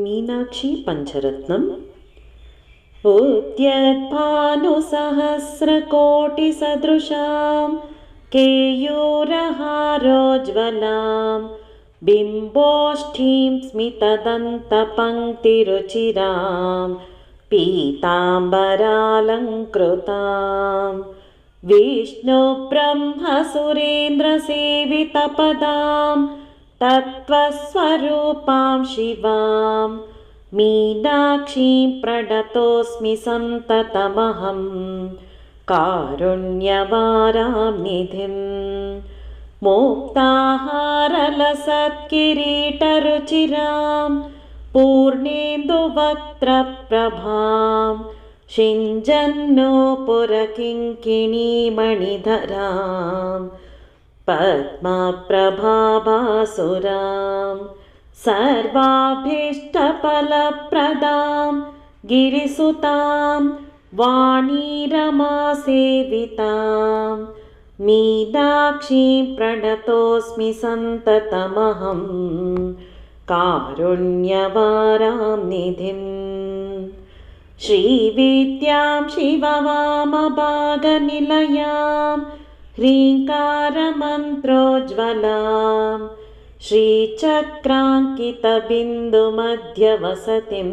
मीनाक्षी पञ्चरत्नम् उद्यद्भानुसहस्रकोटिसदृशां केयूरहारोज्ज्वलां बिम्बोष्ठीं स्मितदन्तपङ्क्तिरुचिरां पीताम्बरालङ्कृतां विष्णुब्रह्मसुरेन्द्रसेवितपदां तत्त्वस्वरूपां शिवां मीनाक्षीं प्रणतोऽस्मि सन्ततमहं कारुण्यवारां निधिं मुक्ताहारलसत्किरीटरुचिरां पूर्णेन्दुवक्त्रप्रभां शिञ्जन्नूपुरकिङ्किणीमणिधरां पद्मप्रभाभासुरां सर्वाभीष्टफलप्रदां गिरिसुतां वाणीरमासेवितां मीनाक्षीं प्रणतोऽस्मि सन्ततमहं कारुण्यवारां निधिं श्रीविद्यां शिववामभागनिलयां ह्रीङ्कारमन्त्रोज्ज्वलां श्रीचक्राङ्कितबिन्दुमध्यवसतिं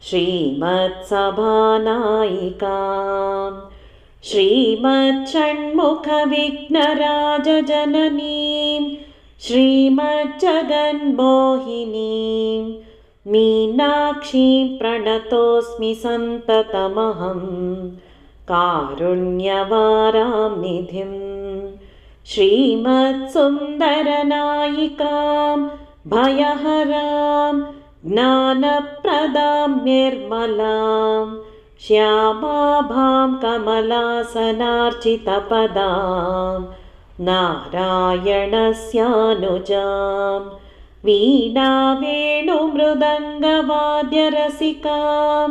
श्रीमत्सभानायिकां श्रीमच्छण्मुखविघ्नराजजननीं श्रीमज्जगन्मोहिनीं मीनाक्षीं प्रणतोऽस्मि सन्ततमहं कारुण्यवारां निधिं श्रीमत्सुन्दरनायिकां भयहरां ज्ञानप्रदां निर्मलां श्यामाभां कमलासनार्चितपदां नारायणस्यानुजां वीणावेणुमृदङ्गवाद्यरसिकां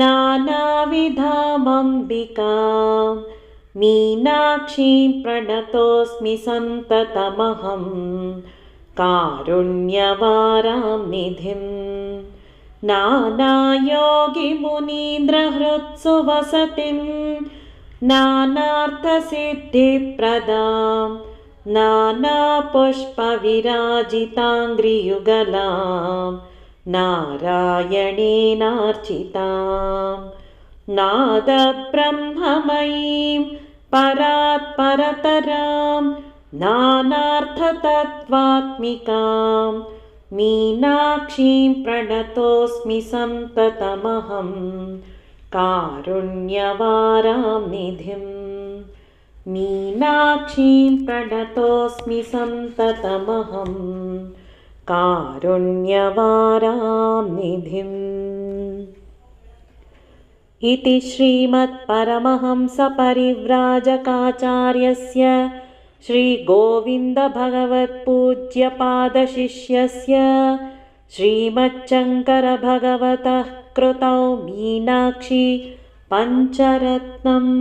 नानाविधामम्बिकां मीनाक्षीं प्रणतोऽस्मि सन्ततमहं कारुण्यवारां निधिं नानायोगिमुनीन्द्रहृत्सु वसतिं नानार्थसिद्धिप्रदां नानापुष्पविराजिताङ्घ्रियुगलां नारायणेनार्चितां नादब्रह्ममयीं परात्परतरां नानार्थतत्त्वात्मिकां मीनाक्षीं प्रणतोऽस्मि सन्ततमहं कारुण्यवारां निधिं मीनाक्षीं प्रणतोऽस्मि सन्ततमहं कारुण्यवारां निधिम् इति श्रीमत्परमहंसपरिव्राजकाचार्यस्य श्रीगोविन्दभगवत्पूज्यपादशिष्यस्य श्रीमच्छङ्करभगवतः कृतौ मीनाक्षी पञ्चरत्नम्।